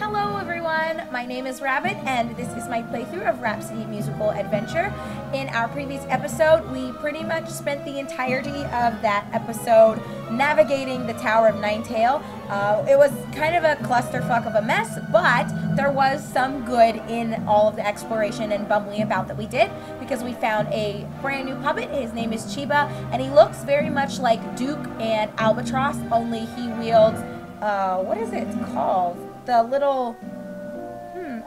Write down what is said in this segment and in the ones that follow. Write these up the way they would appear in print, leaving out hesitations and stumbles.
Hello everyone, my name is Rabbit and this is my playthrough of Rhapsody Musical Adventure. In our previous episode, we pretty much spent the entirety of that episode navigating the Tower of Ninetail. It was kind of a clusterfuck of a mess, but there was some good in all of the exploration and bumbling about that we did, because we found a brand new puppet. His name is Chiba, and he looks very much like Duke and Albatross, only he wields, what is it called? The little,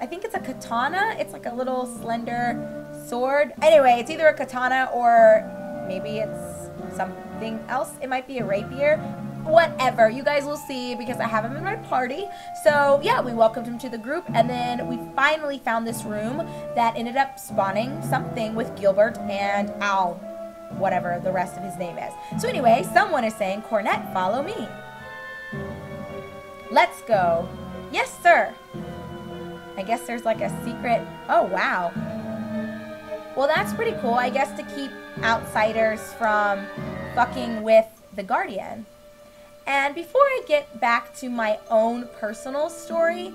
I think it's a katana. It's like a little slender sword. Anyway, it's either a katana or maybe it's something else. It might be a rapier. Whatever. You guys will see because I have him in my party. So yeah, we welcomed him to the group, and then we finally found this room that ended up spawning something with Gilbert and Al, whatever the rest of his name is. So anyway, someone is saying, Cornet, follow me. Let's go. Yes, sir. I guess there's like a secret. Oh, wow. Well, that's pretty cool. I guess to keep outsiders from fucking with the Guardian. And before I get back to my own personal story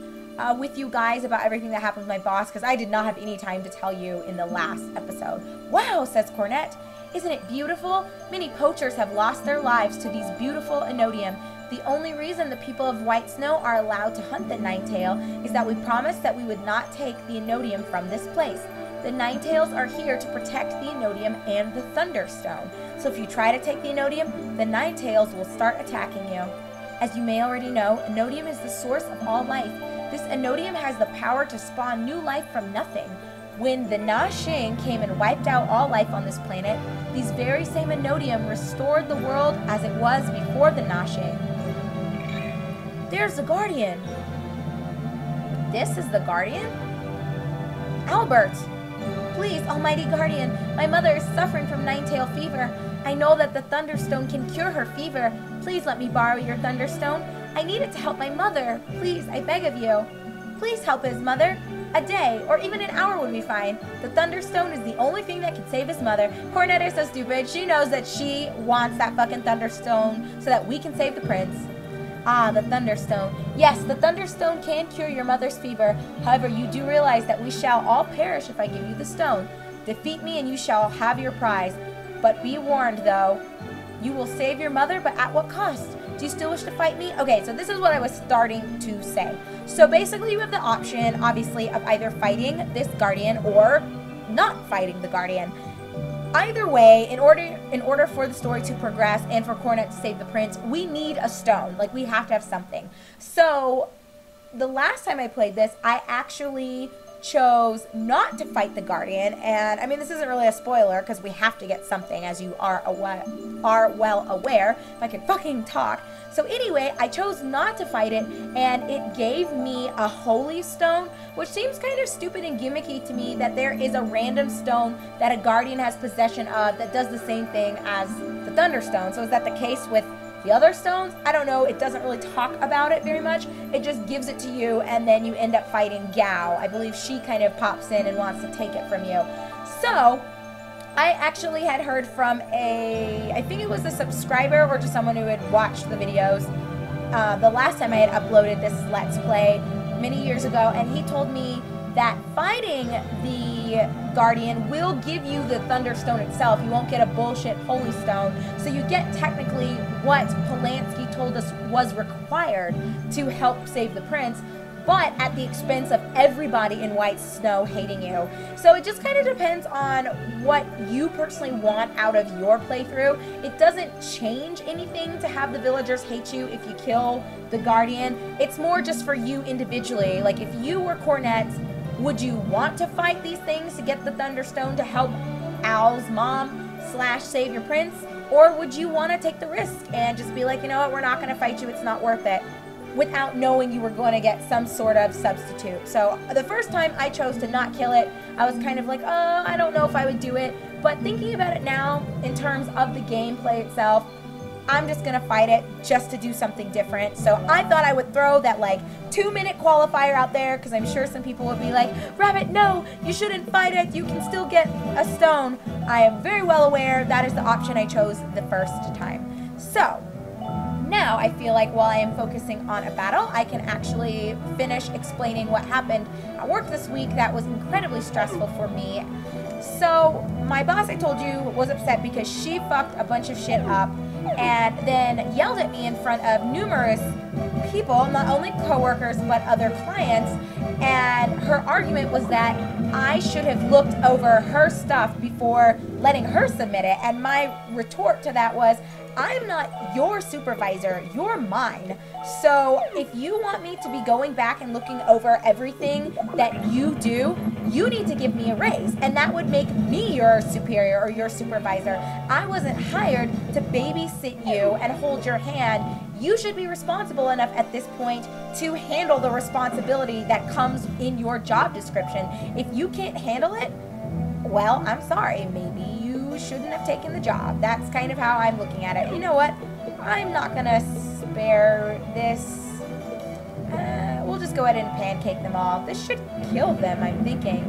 with you guys about everything that happened with my boss, because I did not have any time to tell you in the last episode. Wow, says Cornet. Isn't it beautiful? Many poachers have lost their lives to these beautiful Enodium. The only reason the people of WhiteSnow are allowed to hunt the Ninetail is that we promised that we would not take the Enodium from this place. The Ninetails are here to protect the Enodium and the Thunderstone. So if you try to take the Enodium, the Ninetails will start attacking you. As you may already know, Enodium is the source of all life. This Enodium has the power to spawn new life from nothing. When the Na-Shing came and wiped out all life on this planet, these very same Enodium restored the world as it was before the Na-Shing. There's the Guardian. This is the Guardian? Albert! Please, Almighty Guardian, my mother is suffering from Ninetail fever. I know that the Thunderstone can cure her fever. Please let me borrow your Thunderstone. I need it to help my mother. Please, I beg of you. Please help his mother. A day, or even an hour would be fine. The Thunderstone is the only thing that can save his mother. Cornet is so stupid. She knows that she wants that fucking Thunderstone so that we can save the prince. Ah, the Thunderstone. Yes, the Thunderstone can cure your mother's fever. However, you do realize that we shall all perish if I give you the stone. Defeat me and you shall have your prize. But be warned, though. You will save your mother, but at what cost? Do you still wish to fight me? Okay, so this is what I was starting to say. So basically you have the option, obviously, of either fighting this Guardian or not fighting the Guardian. Either way, in order for the story to progress and for Cornet to save the prince, we need a stone. Like, we have to have something. So, the last time I played this, I actually chose not to fight the Guardian, and I mean, this isn't really a spoiler because we have to get something, as you are well aware, if I can fucking talk. So anyway, I chose not to fight it, and it gave me a holy stone, which seems kind of stupid and gimmicky to me, that there is a random stone that a Guardian has possession of that does the same thing as the Thunderstone. So is that the case with the other stones? I don't know. It doesn't really talk about it very much. It just gives it to you, and then you end up fighting Gao. I believe she kind of pops in and wants to take it from you. So, I actually had heard from I think it was a subscriber or just someone who had watched the videos the last time I had uploaded this Let's Play many years ago, and he told me that fighting the Guardian will give you the Thunderstone itself. You won't get a bullshit Holy Stone. So you get technically what Polasnky told us was required to help save the prince, but at the expense of everybody in WhiteSnow hating you. So it just kind of depends on what you personally want out of your playthrough. It doesn't change anything to have the villagers hate you if you kill the Guardian. It's more just for you individually. Like, if you were Cornet, would you want to fight these things to get the Thunderstone to help Al's mom / save your prince? Or would you want to take the risk and just be like, you know what, we're not going to fight you, it's not worth it, without knowing you were going to get some sort of substitute? So the first time I chose to not kill it, I was kind of like, oh, I don't know if I would do it. But thinking about it now, in terms of the gameplay itself, I'm just gonna fight it just to do something different. So I thought I would throw that like 2-minute qualifier out there, because I'm sure some people would be like, Rabbit, no, you shouldn't fight it, you can still get a stone. I am very well aware that is the option I chose the first time. So Now, I feel like while I am focusing on a battle, I can actually finish explaining what happened at work this week that was incredibly stressful for me. So, my boss, I told you, was upset because she fucked a bunch of shit up and then yelled at me in front of numerous people, not only coworkers, but other clients. And her argument was that I should have looked over her stuff before letting her submit it. And my retort to that was, I'm not your supervisor, you're mine. So if you want me to be going back and looking over everything that you do, you need to give me a raise. And that would make me your superior or your supervisor. I wasn't hired to babysit you and hold your hand. You should be responsible enough at this point to handle the responsibility that comes in your job description. If you can't handle it, well, I'm sorry, maybe you shouldn't have taken the job. That's kind of how I'm looking at it. You know what? I'm not gonna spare this. We'll just go ahead and pancake them all. This should kill them, I'm thinking.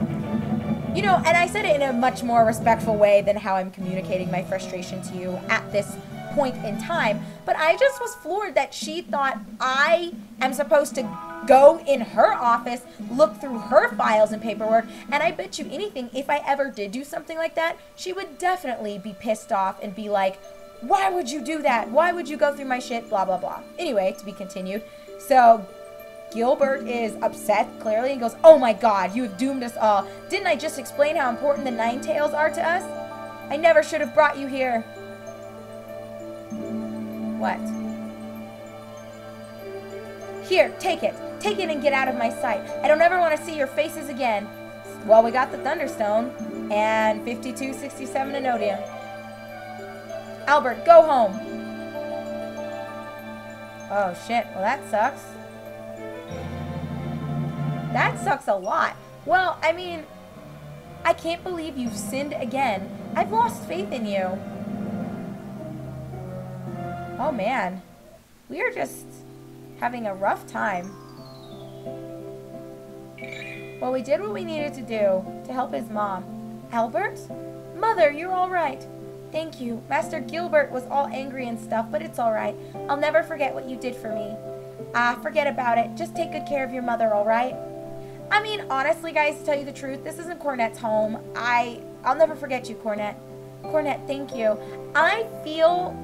You know, and I said it in a much more respectful way than how I'm communicating my frustration to you at this point in time, but I just was floored that she thought I am supposed to go in her office, look through her files and paperwork, and I bet you anything, if I ever did do something like that, she would definitely be pissed off and be like, why would you do that? Why would you go through my shit? Blah, blah, blah. Anyway, to be continued. So Gilbert is upset, clearly, and goes, oh my god, you have doomed us all. Didn't I just explain how important the Ninetails are to us? I never should have brought you here. What? Here, take it. Take it and get out of my sight. I don't ever want to see your faces again. Well, we got the Thunderstone and 5267 Anodium. Albert, go home. Oh, shit. Well, that sucks. That sucks a lot. Well, I mean, I can't believe you've sinned again. I've lost faith in you. Oh, man. We are just having a rough time. Well, we did what we needed to do to help his mom. Albert? Mother, you're all right. Thank you. Master Gilbert was all angry and stuff, but it's all right. I'll never forget what you did for me. Forget about it. Just take good care of your mother, all right? I mean, honestly, guys, to tell you the truth, this isn't Cornet's home. I'll never forget you, Cornet. Cornet, thank you. I feel,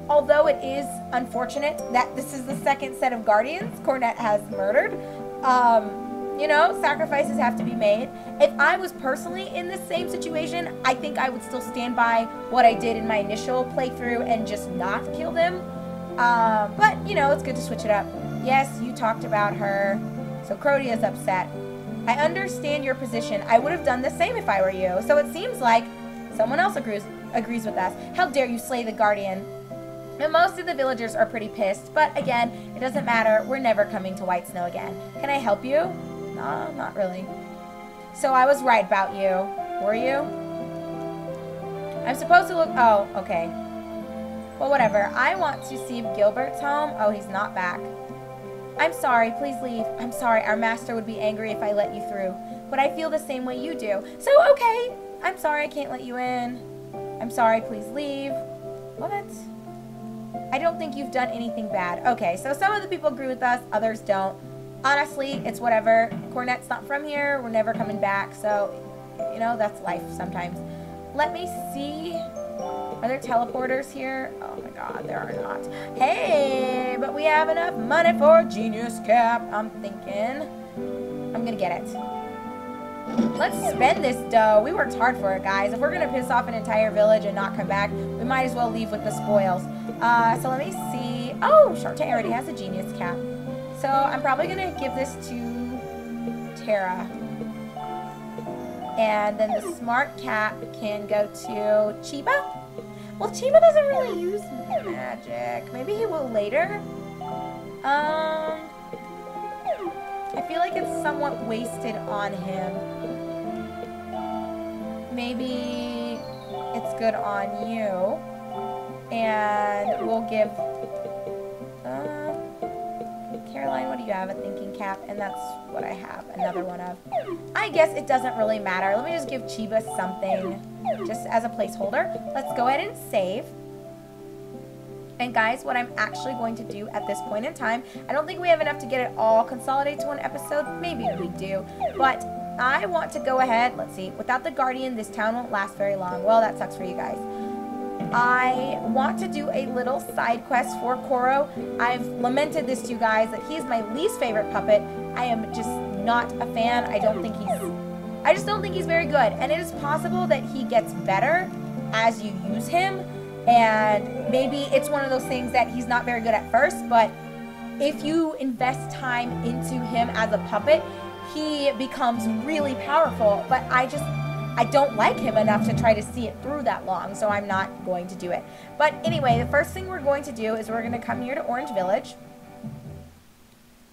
although it is unfortunate that this is the second set of guardians Cornet has murdered, you know, sacrifices have to be made. If I was personally in this same situation, I think I would still stand by what I did in my initial playthrough and just not kill them. But, you know, it's good to switch it up. Yes, you talked about her. So Crowdia is upset. I understand your position. I would have done the same if I were you. So it seems like someone else agrees with us. How dare you slay the guardian? And most of the villagers are pretty pissed. But again, it doesn't matter. We're never coming to WhiteSnow again. Can I help you? No, not really. So I was right about you. Were you? I'm supposed to look... Oh, okay. Well, whatever. I want to see if Gilbert's home. Oh, he's not back. I'm sorry. Please leave. I'm sorry. Our master would be angry if I let you through. But I feel the same way you do. So, okay. I'm sorry I can't let you in. I'm sorry. Please leave. What? I don't think you've done anything bad. Okay, so some of the people agree with us. Others don't. Honestly, it's whatever. Cornet's not from here. We're never coming back. So, you know, that's life sometimes. Let me see. Are there teleporters here? Oh my god, there are not. Hey, but we have enough money for a genius cap. I'm thinking I'm gonna get it. Let's spend this dough. We worked hard for it, guys. If we're gonna piss off an entire village and not come back, we might as well leave with the spoils. So let me see. Oh, Shartae already has a genius cap. So I'm probably gonna give this to Tara. And then the smart cap can go to Chiba. Well, Chiba doesn't really use magic. Maybe he will later. I feel like it's somewhat wasted on him. Maybe it's good on you. And we'll give... Caroline, what do you have? A thinking cap, and that's what I have another one of. I guess it doesn't really matter. Let me just give Chiba something just as a placeholder. Let's go ahead and save. And guys, what I'm actually going to do at this point in time, I don't think we have enough to get it all consolidated to one episode. Maybe we do. But I want to go ahead. Let's see. Without the Guardian, this town won't last very long. Well, that sucks for you guys. I want to do a little side quest for Koro. I've lamented this to you guys that he's my least favorite puppet. I am just not a fan. I just don't think he's very good. And it is possible that he gets better as you use him. And maybe it's one of those things that he's not very good at first, but if you invest time into him as a puppet, he becomes really powerful. But I don't like him enough to try to see it through that long, so I'm not going to do it. But anyway, the first thing we're going to do is we're going to come here to Orange Village.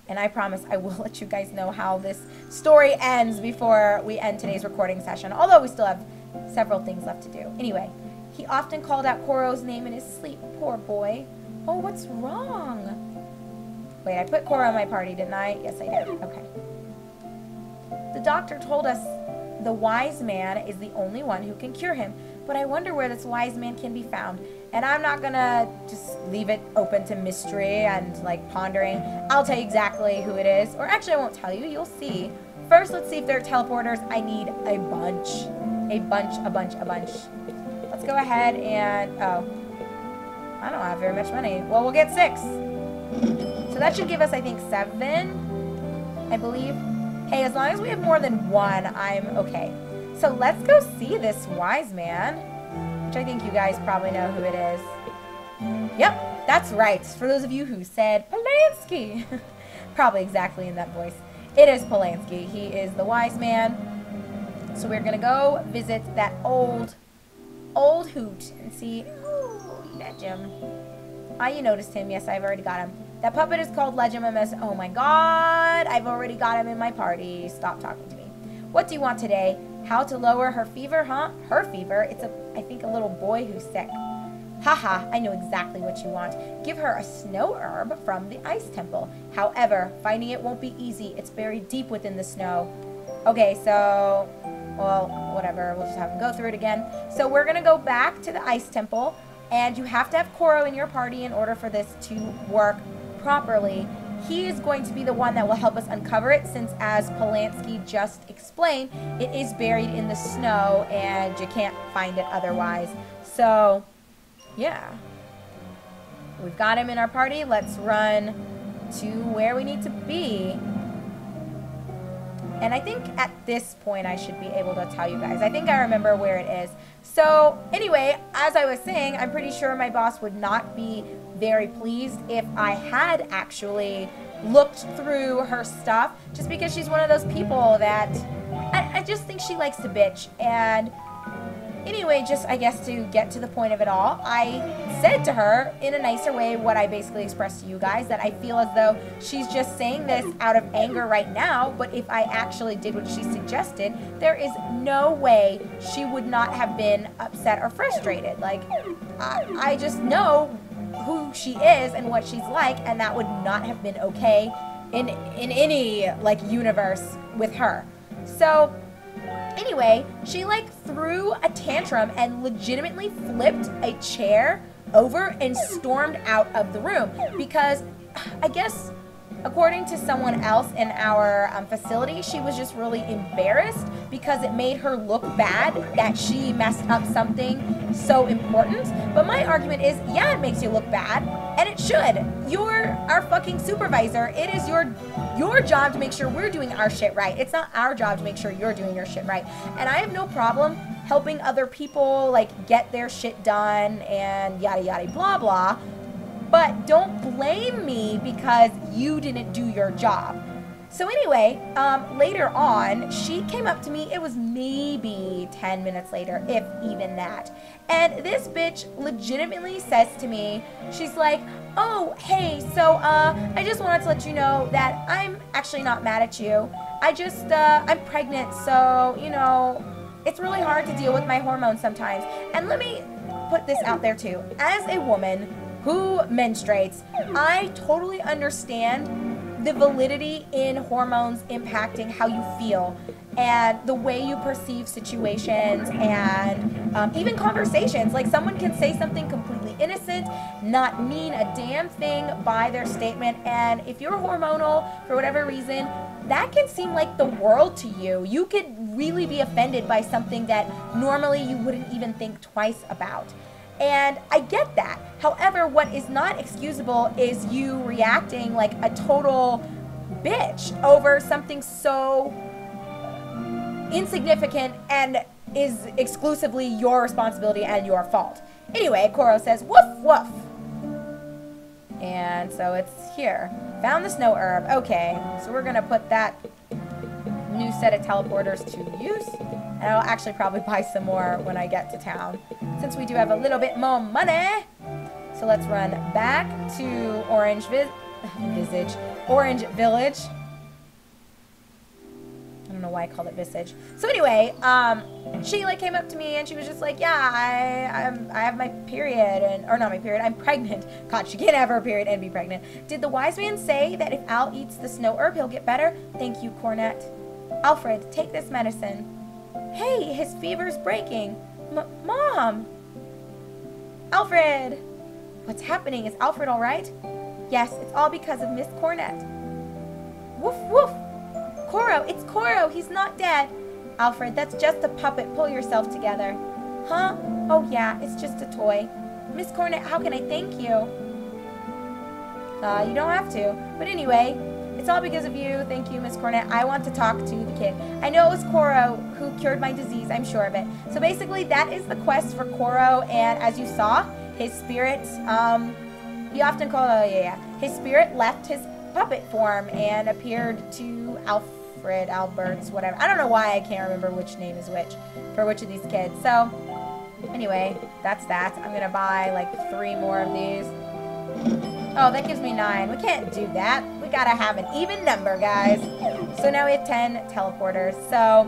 And I promise I will let you guys know how this story ends before we end today's recording session, although we still have several things left to do. Anyway. He often called out Koro's name in his sleep. Poor boy. Oh, what's wrong? Wait, I put Koro in my party, didn't I? Yes, I did. Okay. The doctor told us the wise man is the only one who can cure him. But I wonder where this wise man can be found. And I'm not gonna just leave it open to mystery and, like, pondering. I'll tell you exactly who it is. Or actually, I won't tell you. You'll see. First, let's see if they're teleporters. I need a bunch. A bunch. Let's go ahead and, oh, I don't have very much money. Well, we'll get 6. So that should give us, I think, 7, I believe. Hey, as long as we have more than 1, I'm okay. So let's go see this wise man, which I think you guys probably know who it is. Yep, that's right. For those of you who said Polasnky, probably exactly in that voice. It is Polasnky. He is the wise man. So we're going to go visit that old hoot and see. Oh, Legend. Ah, you noticed him. Yes, I've already got him. That puppet is called Legend MS. Oh my god, I've already got him in my party. Stop talking to me. What do you want today? How to lower her fever, huh? Her fever? It's I think a little boy who's sick. Haha, I know exactly what you want. Give her a snow herb from the ice temple. However, finding it won't be easy. It's buried deep within the snow. Okay, so, well, whatever. We'll just have him go through it again. So we're going to go back to the ice temple, and you have to have Koro in your party in order for this to work properly. He is going to be the one that will help us uncover it, since, as Polasnky just explained, it is buried in the snow, and you can't find it otherwise. So, yeah. We've got him in our party. Let's run to where we need to be. And I think at this point I should be able to tell you guys. I think I remember where it is. So anyway, as I was saying, I'm pretty sure my boss would not be very pleased if I had actually looked through her stuff, just because she's one of those people that I just think she likes to bitch. And anyway, just I guess to get to the point of it all, I said to her in a nicer way what I basically expressed to you guys, that I feel as though she's just saying this out of anger right now, but if I actually did what she suggested, there is no way she would not have been upset or frustrated. Like, I just know who she is and what she's like, and that would not have been okay in any, like, universe with her. So anyway, she like threw a tantrum and legitimately flipped a chair over and stormed out of the room, because I guess according to someone else in our facility, she was just really embarrassed because it made her look bad that she messed up something so important. But my argument is, yeah, it makes you look bad, and it should. You're our fucking supervisor. It is your job to make sure we're doing our shit right. It's not our job to make sure you're doing your shit right. And I have no problem helping other people, like, get their shit done and yada yada blah blah. But don't blame me because you didn't do your job. So anyway, later on, she came up to me. It was maybe 10 minutes later, if even that. And this bitch legitimately says to me, she's like, oh, hey, so I just wanted to let you know that I'm actually not mad at you. I'm pregnant, so, you know, it's really hard to deal with my hormones sometimes. And let me put this out there too. As a woman who menstruates, I totally understand the validity in hormones impacting how you feel and the way you perceive situations and even conversations. Like, someone can say something completely innocent, not mean a damn thing by their statement, and if you're hormonal for whatever reason, that can seem like the world to you. You could really be offended by something that normally you wouldn't even think twice about. And I get that. However, what is not excusable is you reacting like a total bitch over something so insignificant and is exclusively your responsibility and your fault. Anyway, Koro says, woof, woof. And so it's here. Found the snow herb. Okay, so we're going to put that new set of teleporters to use. And I'll actually probably buy some more when I get to town, since we do have a little bit more money. So let's run back to Orange Village. I don't know why I called it Visage. So anyway, she like came up to me and she was just like, yeah, I have my period, or not my period, I'm pregnant. God, she can't have her period and be pregnant. Did the wise man say that if Al eats the snow herb, he'll get better? Thank you, Cornet. Alfred, take this medicine. Hey, his fever's breaking. Mom! Alfred! What's happening? Is Alfred all right? Yes, it's all because of Miss Cornet. Woof, woof! Koro, it's Koro. He's not dead. Alfred, that's just a puppet. Pull yourself together. Huh? Oh, yeah, it's just a toy. Miss Cornet, how can I thank you? You don't have to. But anyway, it's all because of you. Thank you, Miss Cornet. I want to talk to the kid. I know it was Koro who cured my disease. I'm sure of it. So basically, that is the quest for Koro. And as you saw, his spirit, he often called, his spirit left his puppet form and appeared to Albert's, whatever. I don't know why I can't remember which name is which for which of these kids. So anyway, that's that. I'm gonna buy like 3 more of these. Oh, that gives me 9. We can't do that. We gotta have an even number, guys. So now we have 10 teleporters. So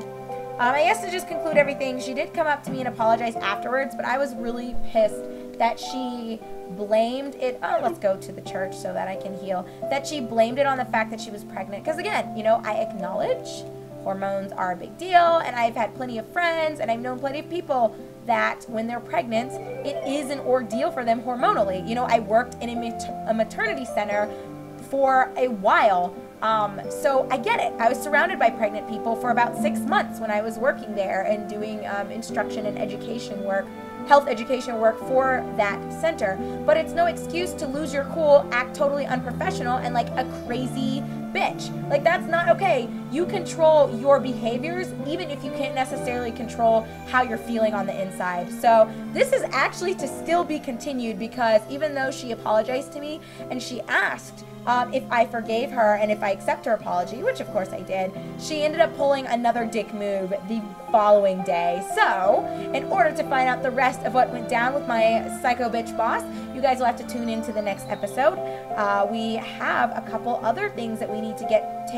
I guess to just conclude everything, she did come up to me and apologize afterwards, but I was really pissed that she blamed it. Oh, let's go to the church so that I can heal. That she blamed it on the fact that she was pregnant. Because again, you know, I acknowledge hormones are a big deal, and I've had plenty of friends, and I've known plenty of people that when they're pregnant, it is an ordeal for them hormonally. You know, I worked in a maternity center for a while, so I get it. I was surrounded by pregnant people for about 6 months when I was working there and doing instruction and education work, health education work for that center. But it's no excuse to lose your cool, act totally unprofessional, and like a crazy bitch. Like, that's not okay. You control your behaviors even if you can't necessarily control how you're feeling on the inside. So this is actually to still be continued, because even though she apologized to me and she asked if I forgave her and if I accept her apology, which of course I did, she ended up pulling another dick move the following day. So in order to find out the rest of what went down with my psycho bitch boss, you guys will have to tune into the next episode. We have a couple other things that we need to get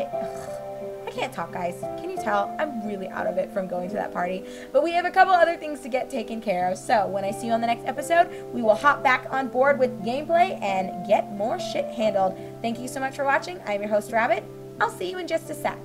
I can't talk, guys. Can you tell? I'm really out of it from going to that party. But we have a couple other things to get taken care of. So when I see you on the next episode, we will hop back on board with gameplay and get more shit handled. Thank you so much for watching. I'm your host, Rabbit. I'll see you in just a sec.